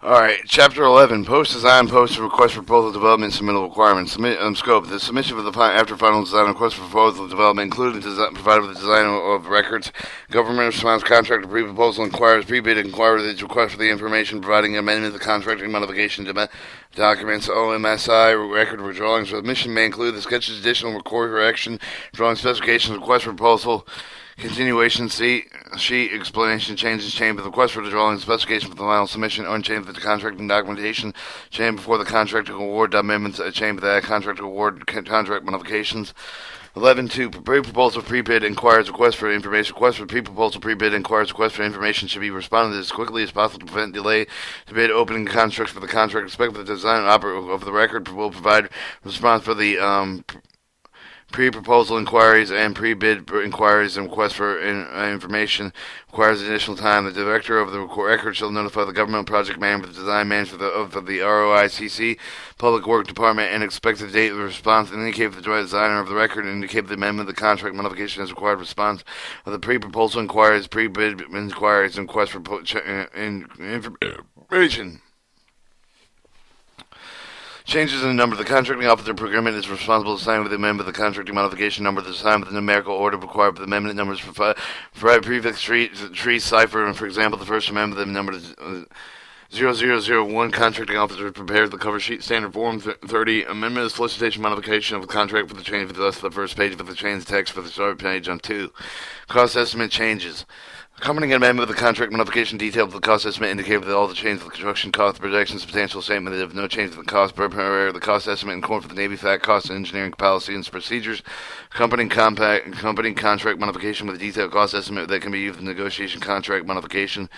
Alright, Chapter 11. Post-design, post-request proposal development, submittal requirements. Scope. The submission of the after final design request for proposal development, including provided with the design of records. Government response contract pre-proposal inquires, pre-bid inquires its request for the information, providing amendment to contracting modification documents, OMSI, record for drawings. Submission may include the sketches, additional correction, drawing specifications, request for proposal, continuation sheet explanation changes chain with request for the drawing specification for the final submission unchained with the contracting documentation chain before the contract award amendments chain with the contract award contract modifications. 11.2. Pre-proposal pre-bid inquires request for information. Request for pre-proposal pre-bid inquires request for information should be responded as quickly as possible to prevent delay to bid opening contracts for the contract. Respect for the design of the record will provide response for the pre-proposal inquiries and pre-bid inquiries and requests for information requires additional time. The director of the record shall notify the government project manager, the design manager of the ROICC Public Work Department, and expected date of the response, and indicate the designer of the record, and indicate the amendment of the contract modification as required response of the pre-proposal inquiries, pre-bid inquiries, and requests for information. Changes in the number. The contracting officer procurement is responsible for signing with the amendment of the contracting modification number to sign with the numerical order required for the amendment numbers for prefix tree cipher. And for example, the first amendment, the number 0001, contracting officer prepared the cover sheet, standard form 30, amendment of solicitation modification of the contract for the change for the rest of the first page for the change text for the start page on 2. Cost estimate changes. Accompanying amendment of the contract modification detailed the cost estimate indicated that all the change of the construction cost projections substantial statement that if no change in the cost per the cost estimate in accordance with the Navy Fact cost and engineering policy and procedures. Accompanying contract modification with a detailed cost estimate that can be used in negotiation contract modification.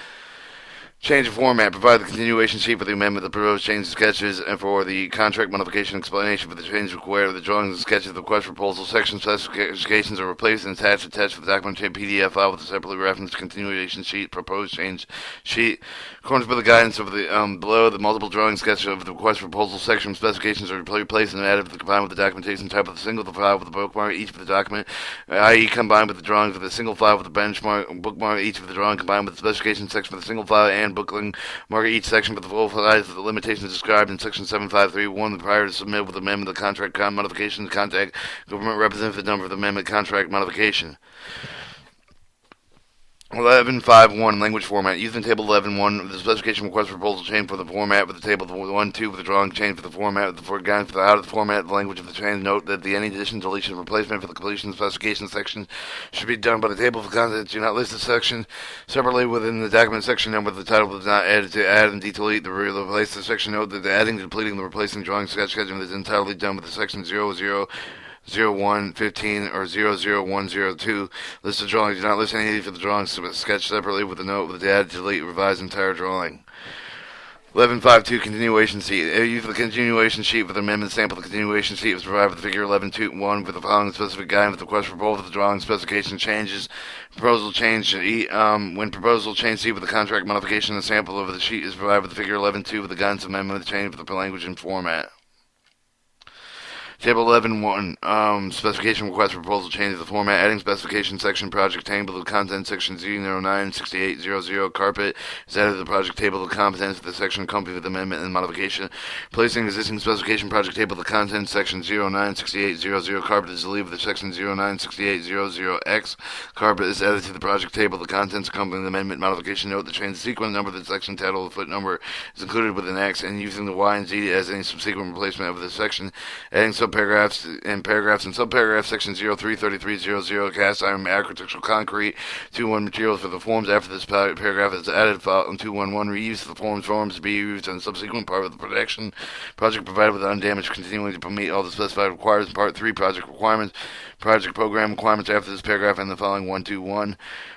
Change of format. Provide the continuation sheet for the amendment of the proposed change sketches and for the contract modification explanation for the change required of the drawings and sketches of the request proposal. Section specifications are replaced and attached for the document PDF file with a separately referenced continuation sheet, proposed change sheet. According to the guidance of the below, the multiple drawing sketches of the request proposal section specifications are replaced and added to combine with the documentation type of the single file with the bookmark each for the document, i.e. combined with the drawings of the single file with the benchmark bookmark each of the drawing combined with the specification section for the single file and bookling mark each section for the full size of the limitations described in section 7531 prior to submit with amendment of the contract modification to contact government representative the number of the amendment contract modification. 11.5.1 language format. Using table 11.1 the specification request proposal change for the format with the table 1.2 with the drawing change for the format with the guidance for the out of the format the language of the change. Note that the any addition, deletion, replacement for the completion specification section should be done by the table of contents. Do not list the section separately within the document section number. The title does not add to add and delete the replace the section. Note that the adding, deleting, the replacing drawing schedule is entirely done with the section 0115 or 00102. List of drawings. Do not list any for the drawings sketch separately with a note with the add, delete, revise entire drawing. 11.5.2 continuation sheet. Use the continuation sheet for the amendment sample. The continuation sheet was provided with the figure 11.2.1 with the following specific guide with the request for both of the drawing specification changes. Proposal change. When proposal change sheet with the contract modification, the sample of the sheet is provided with the figure 11.2 with the guidance amendment with the change for the language and format. Table 11.1, specification request proposal change of the format, adding specification section project table of contents section 096800 carpet is added to the project table of contents of the section accompanied with amendment and modification. Placing existing specification project table of contents section 096800 carpet is deleted with the section 096800X carpet is added to the project table of contents accompanying the amendment modification. Note the change sequence number of the section title of the foot number is included with an X and using the Y and Z as any subsequent replacement of the section, adding paragraphs and subparagraph section 033300 cast iron architectural concrete 2.1 materials for the forms. After this paragraph is added, file 2.1 reuse the forms to be used in subsequent part of the production project provided with undamaged continuing to meet all the specified requirements. Part 3 project requirements. Project program requirements after this paragraph and the following 121.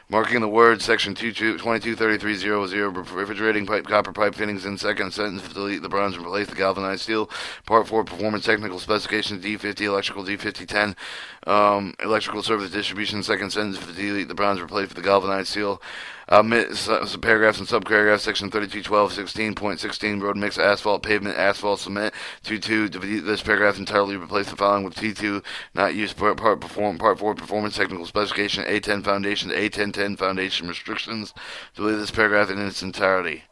Marking the words section 223300 refrigerating pipe copper pipe fittings in second sentence delete the bronze and replace the galvanized steel. Part 4 performance technical specifications D50 electrical D5010 electrical service distribution second sentence for the delete the bronze replace for the galvanized steel. Paragraphs and subparagraphs section 3212 road mix asphalt pavement asphalt cement 22 delete this paragraph entirely replace the following with T2 not used part 4 performance technical specification A10 foundation A1010 foundation restrictions. Delete this paragraph in its entirety.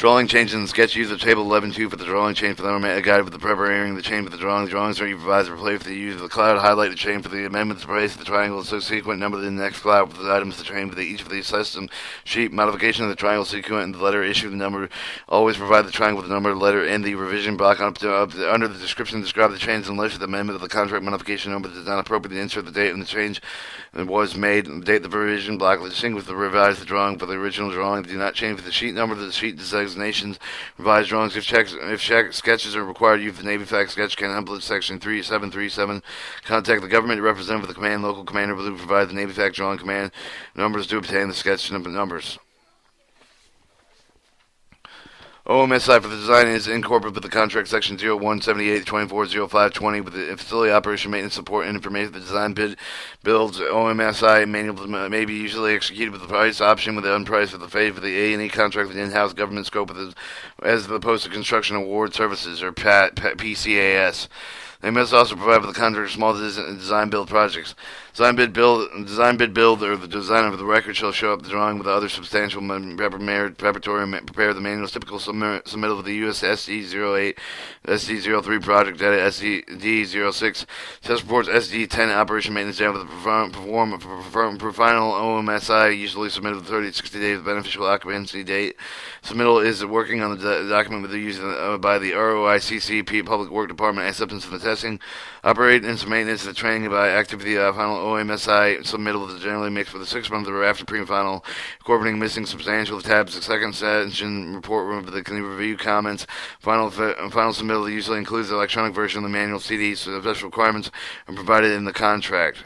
Drawing change in the sketch. Use of table 11.2 for the drawing change for the amendment. A guide with the preparing the change for the drawing. The drawings are revised or replaced for the use of the cloud. Highlight the change for the amendments. Place the triangle subsequent number of the next cloud with the items to change for each of the system sheet. Modification of the triangle sequence and the letter issue the number. Always provide the triangle with the number, letter, and the revision block under the description. Describe the change and list of the amendment of the contract modification number that does not appropriately insert the date and the change that was made. The date the revision block. Distinguish the revised drawing for the original drawing. Do not change for the sheet number of the sheet designations. Revised drawings. If sketches are required, use the Navy fax sketch template section 3737. Contact the government representative of the command. Local commander will provide the Navy fax drawing command numbers to obtain the sketch numbers. OMSI for the design is incorporated with the contract section 0178-240520 with the facility operation maintenance support and information. The design builds OMSI manual may be usually executed with the price option with the unpriced for the phase for the A&E contract with the in-house government scope as opposed to construction award services or PCAS. They must also provide for the contractor small design build projects. Design bid build, or the designer of the record shall show up the drawing with the other substantial preparatory prepare the manuals. Typical submittal of the US SD08, SD03 project data, SD06 test reports, SD10 operation maintenance data for the final OMSI usually submitted with 30 to 60 days of beneficial occupancy date. Submittal is working on the document with the use by the ROICCP Public Work Department acceptance of the testing, operate and maintenance, the training by activity final OMSI submittal is generally mixed with the 6 months after pre-final, incorporating missing substantial tabs. The second section report room for the review comments. Final submittal usually includes the electronic version of the manual CDs, so the special requirements are provided in the contract.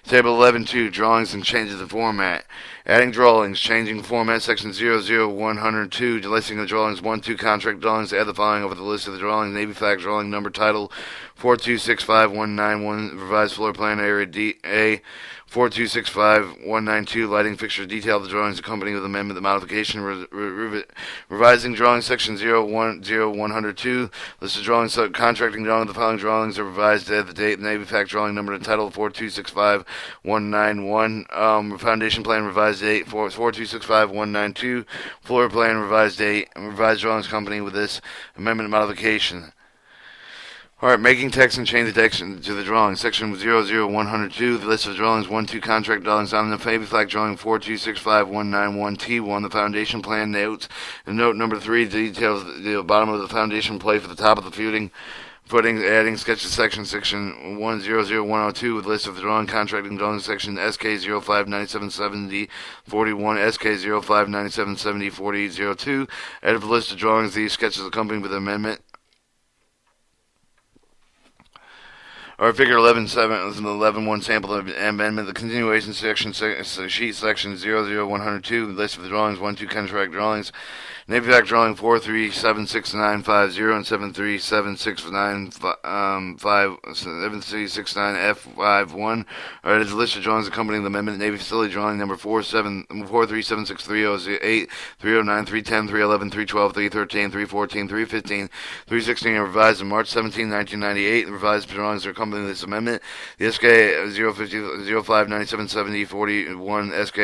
Table 11.2, drawings and changes of format. Adding drawings, changing format, section 00102, listing the drawings, 1-2 contract drawings, add the following over the list of the drawings, Navy flag drawing number title, 4265191, revised floor plan area DA, 4265192, lighting fixture detail, the drawings accompanying with amendment, the modification, revising drawings, section 00102, list of drawings, contracting drawing, the following drawings are revised at the date, the Navy fact drawing number and title, 4265191, foundation plan revised date, 4265192, floor plan revised date, and revised drawings accompanying with this amendment and modification. Alright, making text and change the text to the drawing. Section 00102, the list of drawings, 1-2 contract drawings on the Navy flag drawing 4265191T1, the foundation plan notes, and note number 3 details the bottom of the foundation plate for the top of the footing, adding sketches section 10102 with list of the drawing, contracting drawing section SK05977041, SK0597704002, added the list of drawings, these sketches accompanied with amendment. Or figure 11.7 is an 11.1 sample of amendment. The continuation section, sheet section 00102, list of the drawings, 1-2 contract drawings. Navy fact drawing 4376950 and 73769F51. Alright, is a list of drawings accompanying the amendment. Navy facility drawing number 4376308, 309, 310, 311, 312, 313, 314, 315, 316 are revised on March 17, 1998. The revised drawings are accompanying this amendment. The SK 05977041, SK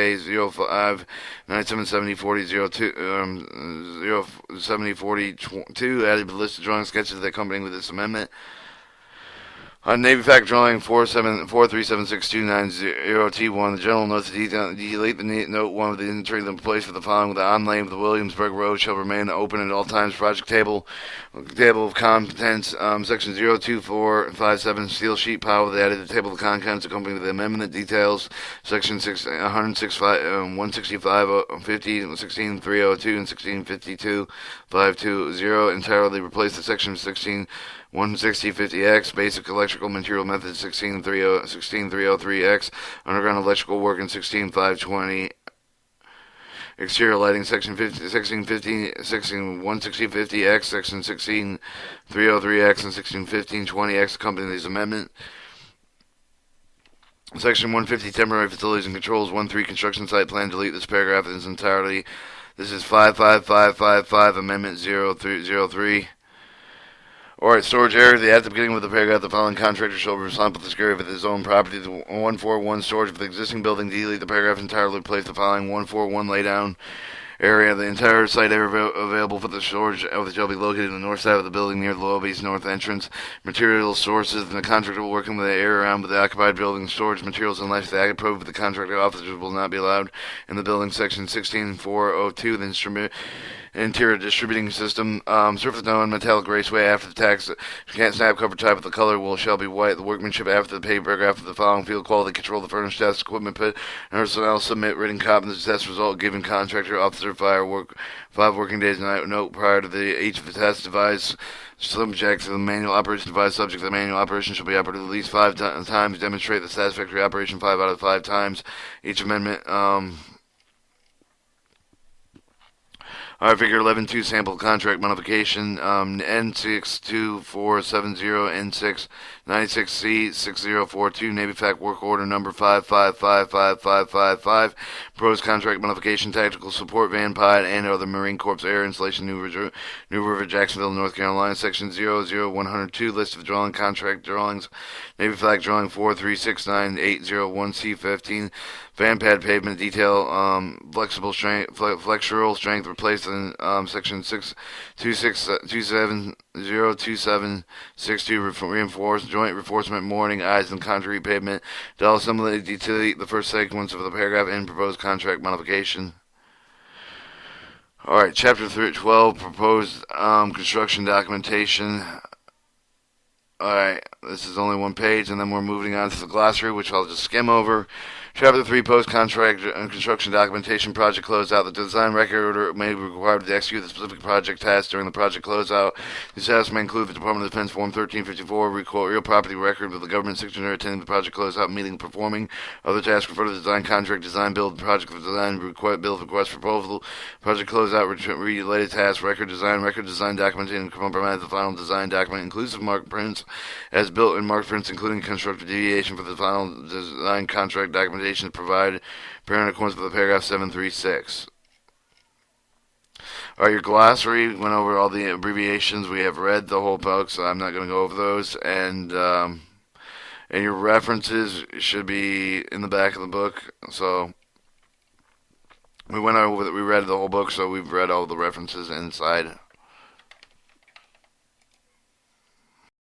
0597704002, 0704042 added the list of drawing sketches that accompany with this amendment. On Navy fact drawing 4376290T1, the general notes delete the note 1 with the entering the place for the following with the on lane of the Williamsburg Road shall remain open at all times. Project table of contents, section 02457 steel sheet pile with the added table of contents accompanying with the amendment that details section 165 50 16302 and 1652520 entirely replace the section 16050X, basic electrical material method 16303X, underground electrical work in 16520. Exterior lighting section 16050X, section 16303X, and 16150X accompany these amendment. Section 150 temporary facilities and controls 1-3 construction site plan. Delete this paragraph in its entirety. This is 55555 amendment 0303. Alright, storage area. At the beginning of the paragraph, the following contractor shall be responsible for this area with his own property. The 141 storage of the existing building. Delete the paragraph entirely. Replace the following 141 laydown area. The entire site area available for the storage of the shall be located on the north side of the building near the lobby's north entrance. Material sources and the contractor will work in the area around the occupied building. Storage materials unless they approve the contractor officers will not be allowed in the building. Section 16.402, the interior distributing system. Surface known metallic raceway after the tax. Can't snap cover type of the color shall be white. The workmanship after the pay paragraph of the following field quality control the furnished test equipment put and personnel submit written copy of the test result given contractor officer 5 working days note prior to each of the test device subject to the manual operation device. Subject to the manual operation shall be operated at least 5 times. Demonstrate the satisfactory operation 5 out of 5 times. Each amendment. Alright, figure 11.2 sample contract modification, N62470, N696C 6042, Navy Fac work order number 5555555, proposed contract modification, tactical support van pod and other Marine Corps air installation, New River, Jacksonville, North Carolina, section 00102, list of drawing contract drawings, Navy Flag drawing 4369801C15, fan pad pavement detail, flexural strength replaced in section 626702762 reinforced joint reinforcement mooring eyes and concrete pavement. Dell assembly detail the first sequence of the paragraph in proposed contract modification. Alright, chapter 12, proposed construction documentation. Alright, this is only one page, and then we're moving on to the glossary, which I'll just skim over. Chapter 3, post-contract construction documentation, project closeout. The design record order may be required to execute the specific project task during the project closeout. These tasks may include the Department of Defense Form 1354, real property record with the government signature attending the project closeout meeting, performing other tasks refer to the design contract, design build, project design, build request proposal, project closeout, related tasks, record design documentation, and compromise the final design document, inclusive mark prints, as built and marked prints, including constructive deviation for the final design contract documentation provided in accordance with the paragraph 736. Alright, your glossary went over all the abbreviations. We have read the whole book, so I'm not going to go over those. And your references should be in the back of the book. So we went over we read the whole book, so we've read all the references inside.